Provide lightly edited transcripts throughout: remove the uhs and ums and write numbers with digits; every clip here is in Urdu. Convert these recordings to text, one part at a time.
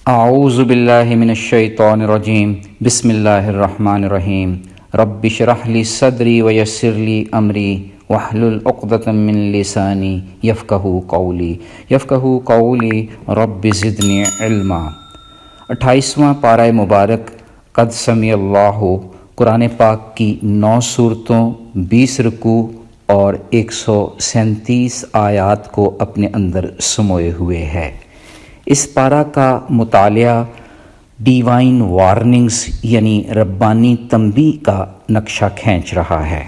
اعوذ باللہ من الشیطان الرجیم بسم اللہ الرحمن الرحیم رب اشرح لی صدری ویسر لی امری واحلل عقدۃ من لسانی یفقہوا قولی رب زدنی علما۔ 28واں پارہ مبارک قد سمع اللہ، قرآن پاک کی 9 سورتوں، 20 رکوع اور 137 آیات کو اپنے اندر سموئے ہوئے ہے۔ اس پارہ کا مطالعہ ڈیوائن وارننگز یعنی ربانی تنبیہ کا نقشہ کھینچ رہا ہے۔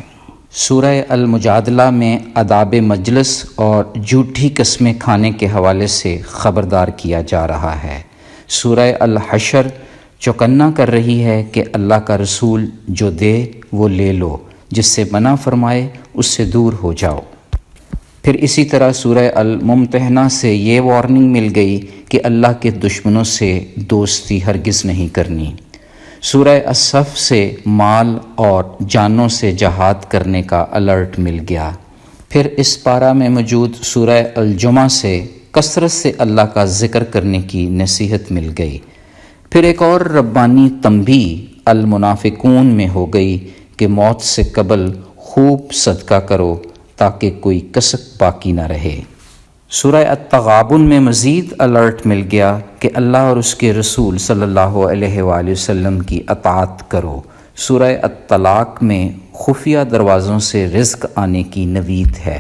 سورہ المجادلہ میں آداب مجلس اور جھوٹی قسمیں کھانے کے حوالے سے خبردار کیا جا رہا ہے۔ سورہ الحشر چوکنا کر رہی ہے کہ اللہ کا رسول جو دے وہ لے لو، جس سے منع فرمائے اس سے دور ہو جاؤ۔ پھر اسی طرح سورہ الممتحنہ سے یہ وارننگ مل گئی کہ اللہ کے دشمنوں سے دوستی ہرگز نہیں کرنی۔ سورہ الصف سے مال اور جانوں سے جہاد کرنے کا الرٹ مل گیا۔ پھر اس پارہ میں موجود سورہ الجمعہ سے کثرت سے اللہ کا ذکر کرنے کی نصیحت مل گئی۔ پھر ایک اور ربانی تنبیہ المنافقون میں ہو گئی کہ موت سے قبل خوب صدقہ کرو تاکہ کوئی کسک باقی نہ رہے۔ سورہ التغابن میں مزید الرٹ مل گیا کہ اللہ اور اس کے رسول صلی اللہ علیہ وآلہ وسلم کی اطاعت کرو۔ سورہ الطلاق میں خفیہ دروازوں سے رزق آنے کی نوید ہے،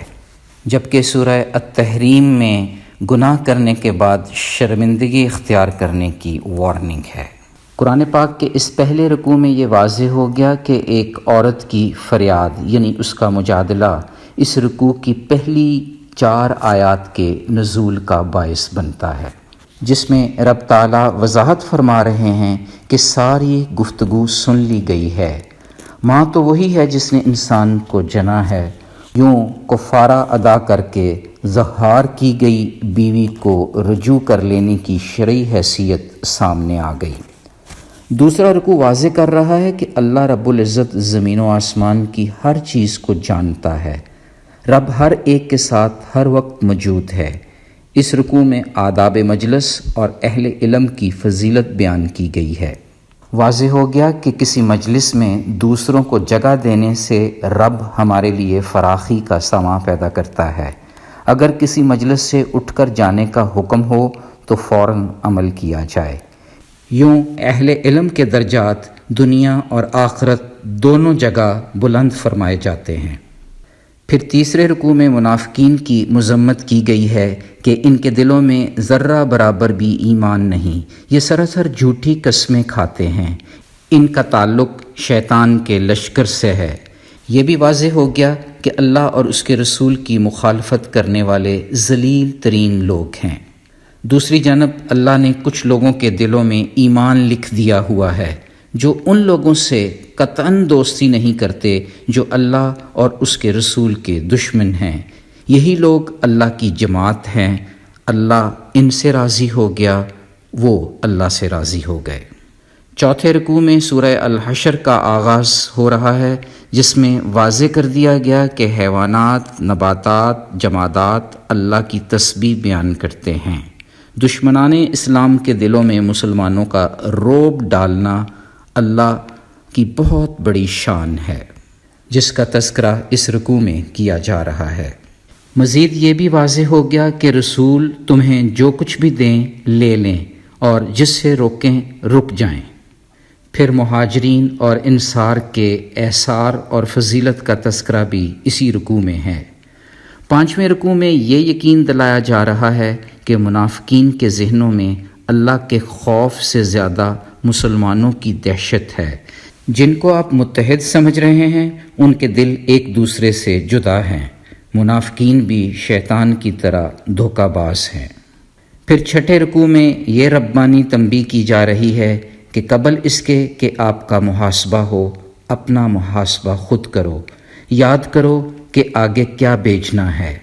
جبکہ سورہ التحریم میں گناہ کرنے کے بعد شرمندگی اختیار کرنے کی وارننگ ہے۔ قرآن پاک کے اس پہلے رکوع میں یہ واضح ہو گیا کہ ایک عورت کی فریاد یعنی اس کا مجادلہ اس رکوع کی پہلی 4 آیات کے نزول کا باعث بنتا ہے، جس میں رب تعالیٰ وضاحت فرما رہے ہیں کہ ساری گفتگو سن لی گئی ہے۔ ماں تو وہی ہے جس نے انسان کو جنا ہے، یوں کفارہ ادا کر کے زہار کی گئی بیوی کو رجوع کر لینے کی شرعی حیثیت سامنے آ گئی۔ دوسرا رکوع واضح کر رہا ہے کہ اللہ رب العزت زمین و آسمان کی ہر چیز کو جانتا ہے۔ رب ہر ایک کے ساتھ ہر وقت موجود ہے۔ اس رکوع میں آداب مجلس اور اہل علم کی فضیلت بیان کی گئی ہے۔ واضح ہو گیا کہ کسی مجلس میں دوسروں کو جگہ دینے سے رب ہمارے لیے فراخی کا سامان پیدا کرتا ہے۔ اگر کسی مجلس سے اٹھ کر جانے کا حکم ہو تو فوراً عمل کیا جائے۔ یوں اہل علم کے درجات دنیا اور آخرت دونوں جگہ بلند فرمائے جاتے ہیں۔ پھر تیسرے رکوع میں منافقین کی مذمت کی گئی ہے کہ ان کے دلوں میں ذرہ برابر بھی ایمان نہیں، یہ سراسر جھوٹی قسمیں کھاتے ہیں، ان کا تعلق شیطان کے لشکر سے ہے۔ یہ بھی واضح ہو گیا کہ اللہ اور اس کے رسول کی مخالفت کرنے والے ذلیل ترین لوگ ہیں۔ دوسری جانب اللہ نے کچھ لوگوں کے دلوں میں ایمان لکھ دیا ہوا ہے جو ان لوگوں سے قطعاً دوستی نہیں کرتے جو اللہ اور اس کے رسول کے دشمن ہیں۔ یہی لوگ اللہ کی جماعت ہیں۔ اللہ ان سے راضی ہو گیا، وہ اللہ سے راضی ہو گئے۔ چوتھے رکوع میں سورہ الحشر کا آغاز ہو رہا ہے، جس میں واضح کر دیا گیا کہ حیوانات، نباتات، جمادات اللہ کی تسبیح بیان کرتے ہیں۔ دشمنان اسلام کے دلوں میں مسلمانوں کا رعب ڈالنا اللہ کی بہت بڑی شان ہے، جس کا تذکرہ اس رکوع میں کیا جا رہا ہے۔ مزید یہ بھی واضح ہو گیا کہ رسول تمہیں جو کچھ بھی دیں لے لیں اور جس سے روکیں رک جائیں۔ پھر مہاجرین اور انصار کے احسار اور فضیلت کا تذکرہ بھی اسی رکوع میں ہے۔ 5ویں رکوع میں یہ یقین دلایا جا رہا ہے کہ منافقین کے ذہنوں میں اللہ کے خوف سے زیادہ مسلمانوں کی دہشت ہے۔ جن کو آپ متحد سمجھ رہے ہیں ان کے دل ایک دوسرے سے جدا ہیں۔ منافقین بھی شیطان کی طرح دھوکہ باز ہیں۔ پھر 6 رکوع میں یہ ربانی تنبیہ کی جا رہی ہے کہ قبل اس کے کہ آپ کا محاسبہ ہو، اپنا محاسبہ خود کرو، یاد کرو کہ آگے کیا بیچنا ہے۔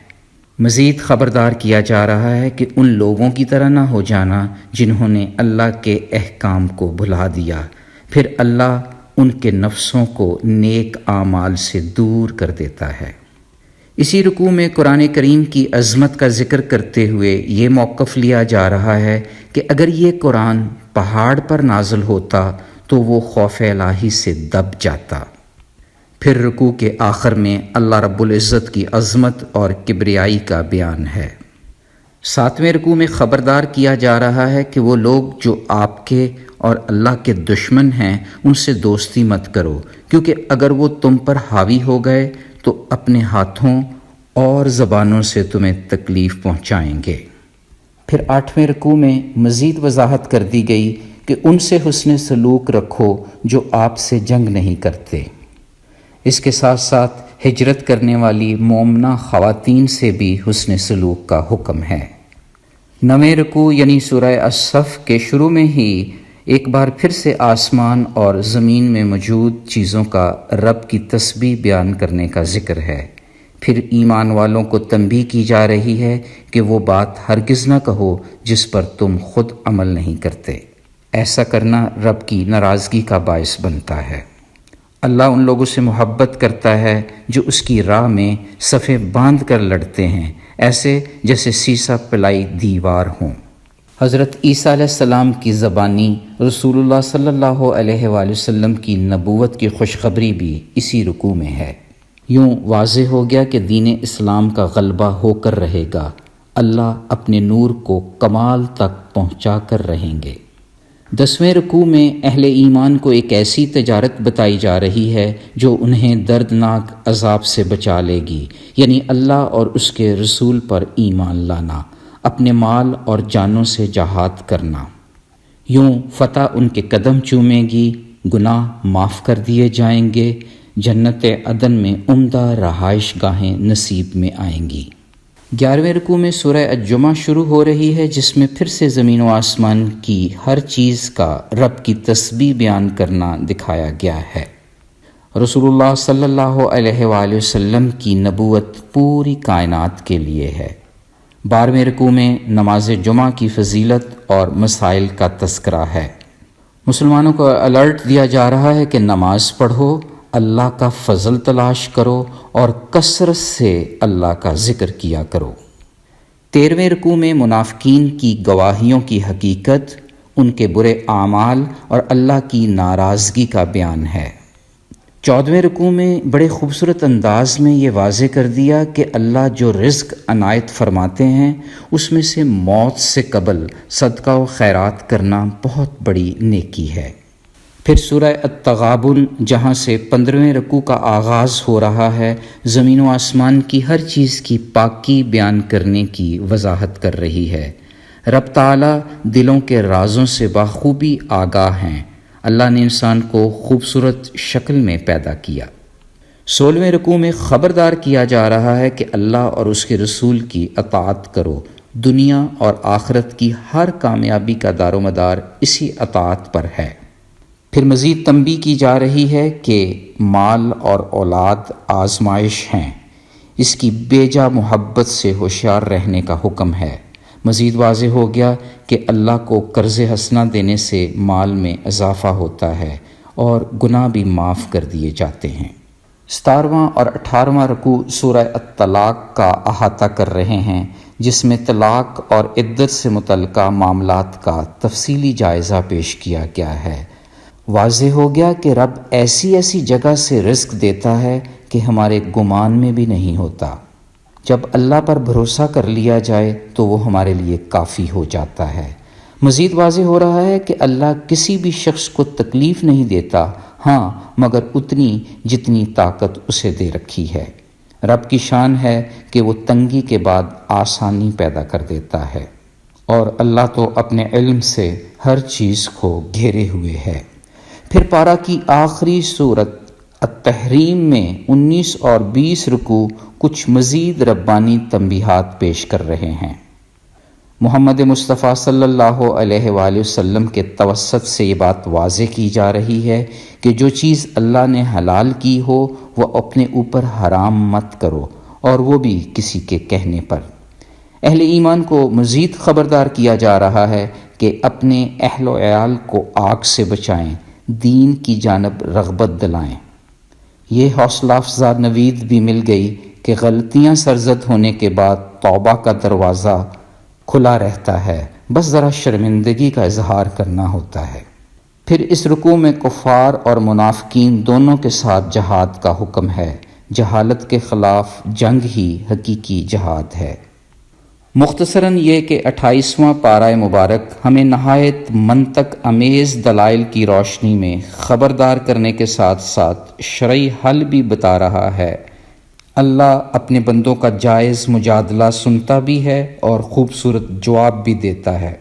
مزید خبردار کیا جا رہا ہے کہ ان لوگوں کی طرح نہ ہو جانا جنہوں نے اللہ کے احکام کو بھلا دیا، پھر اللہ ان کے نفسوں کو نیک اعمال سے دور کر دیتا ہے۔ اسی رکوع میں قرآن کریم کی عظمت کا ذکر کرتے ہوئے یہ موقف لیا جا رہا ہے کہ اگر یہ قرآن پہاڑ پر نازل ہوتا تو وہ خوف الہی سے دب جاتا۔ پھر رکوع کے آخر میں اللہ رب العزت کی عظمت اور کبریائی کا بیان ہے۔ 7ویں رکوع میں خبردار کیا جا رہا ہے کہ وہ لوگ جو آپ کے اور اللہ کے دشمن ہیں ان سے دوستی مت کرو، کیونکہ اگر وہ تم پر حاوی ہو گئے تو اپنے ہاتھوں اور زبانوں سے تمہیں تکلیف پہنچائیں گے۔ پھر 8ویں رکوع میں مزید وضاحت کر دی گئی کہ ان سے حسن سلوک رکھو جو آپ سے جنگ نہیں کرتے۔ اس کے ساتھ ساتھ ہجرت کرنے والی مومنہ خواتین سے بھی حسن سلوک کا حکم ہے۔ 9ویں رکوع یعنی سورہ الصف کے شروع میں ہی ایک بار پھر سے آسمان اور زمین میں موجود چیزوں کا رب کی تسبیح بیان کرنے کا ذکر ہے۔ پھر ایمان والوں کو تنبیہ کی جا رہی ہے کہ وہ بات ہرگز نہ کہو جس پر تم خود عمل نہیں کرتے۔ ایسا کرنا رب کی ناراضگی کا باعث بنتا ہے۔ اللہ ان لوگوں سے محبت کرتا ہے جو اس کی راہ میں صفیں باندھ کر لڑتے ہیں، ایسے جیسے سیسہ پلائی دیوار ہوں۔ حضرت عیسیٰ علیہ السلام کی زبانی رسول اللہ صلی اللہ علیہ وآلہ وسلم کی نبوت کی خوشخبری بھی اسی رکوع میں ہے۔ یوں واضح ہو گیا کہ دین اسلام کا غلبہ ہو کر رہے گا، اللہ اپنے نور کو کمال تک پہنچا کر رہیں گے۔ 10ویں رکوع میں اہل ایمان کو ایک ایسی تجارت بتائی جا رہی ہے جو انہیں دردناک عذاب سے بچا لے گی، یعنی اللہ اور اس کے رسول پر ایمان لانا، اپنے مال اور جانوں سے جہاد کرنا۔ یوں فتح ان کے قدم چومے گی، گناہ معاف کر دیے جائیں گے، جنت عدن میں عمدہ رہائش گاہیں نصیب میں آئیں گی۔ 11ویں رکوع میں سورہ الجمعہ شروع ہو رہی ہے، جس میں پھر سے زمین و آسمان کی ہر چیز کا رب کی تسبیح بیان کرنا دکھایا گیا ہے۔ رسول اللہ صلی اللہ علیہ وآلہ وسلم کی نبوت پوری کائنات کے لیے ہے۔ 12ویں رکوع میں نماز جمعہ کی فضیلت اور مسائل کا تذکرہ ہے۔ مسلمانوں کو الرٹ دیا جا رہا ہے کہ نماز پڑھو، اللہ کا فضل تلاش کرو اور کثرت سے اللہ کا ذکر کیا کرو۔ 13ویں رکوع میں منافقین کی گواہیوں کی حقیقت، ان کے برے اعمال اور اللہ کی ناراضگی کا بیان ہے۔ 14ویں رکوع میں بڑے خوبصورت انداز میں یہ واضح کر دیا کہ اللہ جو رزق عنایت فرماتے ہیں اس میں سے موت سے قبل صدقہ و خیرات کرنا بہت بڑی نیکی ہے۔ پھر سورہ التغابن جہاں سے 15ویں رکوع کا آغاز ہو رہا ہے، زمین و آسمان کی ہر چیز کی پاکی بیان کرنے کی وضاحت کر رہی ہے۔ رب تعالیٰ دلوں کے رازوں سے بخوبی آگاہ ہیں۔ اللہ نے انسان کو خوبصورت شکل میں پیدا کیا۔ 16ویں رکوع میں خبردار کیا جا رہا ہے کہ اللہ اور اس کے رسول کی اطاعت کرو، دنیا اور آخرت کی ہر کامیابی کا دار و مدار اسی اطاعت پر ہے۔ پھر مزید تنبیہ کی جا رہی ہے کہ مال اور اولاد آزمائش ہیں، اس کی بیجا محبت سے ہوشیار رہنے کا حکم ہے۔ مزید واضح ہو گیا کہ اللہ کو قرض حسنہ دینے سے مال میں اضافہ ہوتا ہے اور گناہ بھی معاف کر دیے جاتے ہیں۔ 17واں اور 18واں رکوع سورہ الطلاق کا احاطہ کر رہے ہیں، جس میں طلاق اور عدت سے متعلقہ معاملات کا تفصیلی جائزہ پیش کیا گیا ہے۔ واضح ہو گیا کہ رب ایسی ایسی جگہ سے رزق دیتا ہے کہ ہمارے گمان میں بھی نہیں ہوتا۔ جب اللہ پر بھروسہ کر لیا جائے تو وہ ہمارے لیے کافی ہو جاتا ہے۔ مزید واضح ہو رہا ہے کہ اللہ کسی بھی شخص کو تکلیف نہیں دیتا، ہاں مگر اتنی جتنی طاقت اسے دے رکھی ہے۔ رب کی شان ہے کہ وہ تنگی کے بعد آسانی پیدا کر دیتا ہے، اور اللہ تو اپنے علم سے ہر چیز کو گھیرے ہوئے ہے۔ پھر پارہ کی آخری سورت التحریم میں 19 اور 20 رکوع کچھ مزید ربانی تنبیہات پیش کر رہے ہیں۔ محمد مصطفیٰ صلی اللہ علیہ وآلہ وسلم کے توسط سے یہ بات واضح کی جا رہی ہے کہ جو چیز اللہ نے حلال کی ہو وہ اپنے اوپر حرام مت کرو، اور وہ بھی کسی کے کہنے پر۔ اہل ایمان کو مزید خبردار کیا جا رہا ہے کہ اپنے اہل و عیال کو آگ سے بچائیں، دین کی جانب رغبت دلائیں۔ یہ حوصلہ افزا نوید بھی مل گئی کہ غلطیاں سرزد ہونے کے بعد توبہ کا دروازہ کھلا رہتا ہے، بس ذرا شرمندگی کا اظہار کرنا ہوتا ہے۔ پھر اس رکوع میں کفار اور منافقین دونوں کے ساتھ جہاد کا حکم ہے۔ جہالت کے خلاف جنگ ہی حقیقی جہاد ہے۔ مختصراً یہ کہ 28واں پارہ مبارک ہمیں نہایت منطق امیز دلائل کی روشنی میں خبردار کرنے کے ساتھ ساتھ شرعی حل بھی بتا رہا ہے۔ اللہ اپنے بندوں کا جائز مجادلہ سنتا بھی ہے اور خوبصورت جواب بھی دیتا ہے۔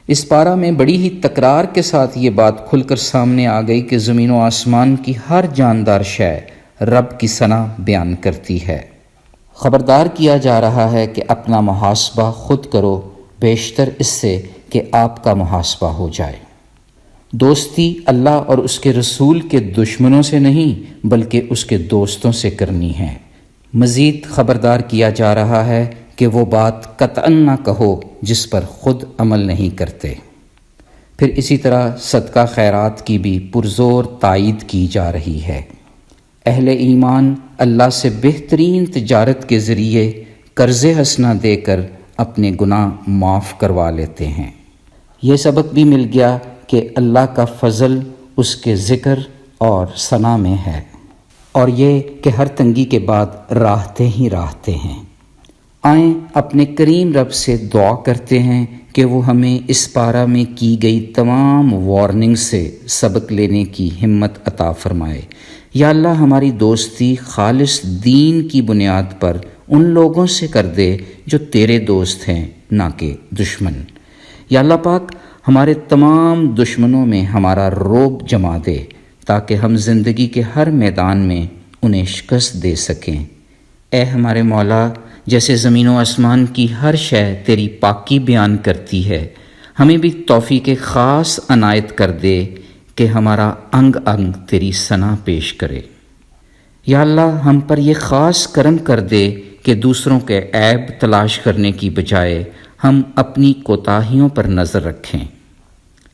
اس پارہ میں بڑی ہی تکرار کے ساتھ یہ بات کھل کر سامنے آ گئی کہ زمین و آسمان کی ہر جاندار شے رب کی ثنا بیان کرتی ہے۔ خبردار کیا جا رہا ہے کہ اپنا محاسبہ خود کرو، بیشتر اس سے کہ آپ کا محاسبہ ہو جائے۔ دوستی اللہ اور اس کے رسول کے دشمنوں سے نہیں بلکہ اس کے دوستوں سے کرنی ہے۔ مزید خبردار کیا جا رہا ہے کہ وہ بات قطعاً نہ کہو جس پر خود عمل نہیں کرتے۔ پھر اسی طرح صدقہ خیرات کی بھی پرزور تائید کی جا رہی ہے۔ اہل ایمان اللہ سے بہترین تجارت کے ذریعے قرض حسنہ دے کر اپنے گناہ معاف کروا لیتے ہیں۔ یہ سبق بھی مل گیا کہ اللہ کا فضل اس کے ذکر اور ثنا میں ہے، اور یہ کہ ہر تنگی کے بعد راحتیں ہی راحتیں ہیں۔ آئیں اپنے کریم رب سے دعا کرتے ہیں کہ وہ ہمیں اس پارہ میں کی گئی تمام وارننگ سے سبق لینے کی ہمت عطا فرمائے۔ یا اللہ ہماری دوستی خالص دین کی بنیاد پر ان لوگوں سے کر دے جو تیرے دوست ہیں نہ کہ دشمن۔ یا اللہ پاک ہمارے تمام دشمنوں میں ہمارا رعب جما دے تاکہ ہم زندگی کے ہر میدان میں انہیں شکست دے سکیں۔ اے ہمارے مولا، جیسے زمین و آسمان کی ہر شے تیری پاکی بیان کرتی ہے، ہمیں بھی توفیق خاص عنایت کر دے کہ ہمارا انگ انگ تیری ثنا پیش کرے۔ یا اللہ ہم پر یہ خاص کرم کر دے کہ دوسروں کے عیب تلاش کرنے کی بجائے ہم اپنی کوتاہیوں پر نظر رکھیں۔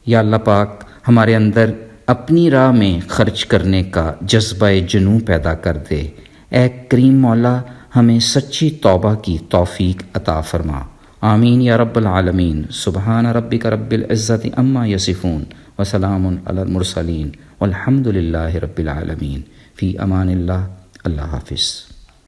یا اللہ پاک ہمارے اندر اپنی راہ میں خرچ کرنے کا جذبہ جنوں پیدا کر دے۔ اے کریم مولا ہمیں سچی توبہ کی توفیق عطا فرما۔ آمین یا رب العالمین۔ سبحان ربک رب العزت عما یصفون وسلام علی المرسلین والحمد للہ رب العالمین۔ فی امان اللہ۔ اللہ حافظ۔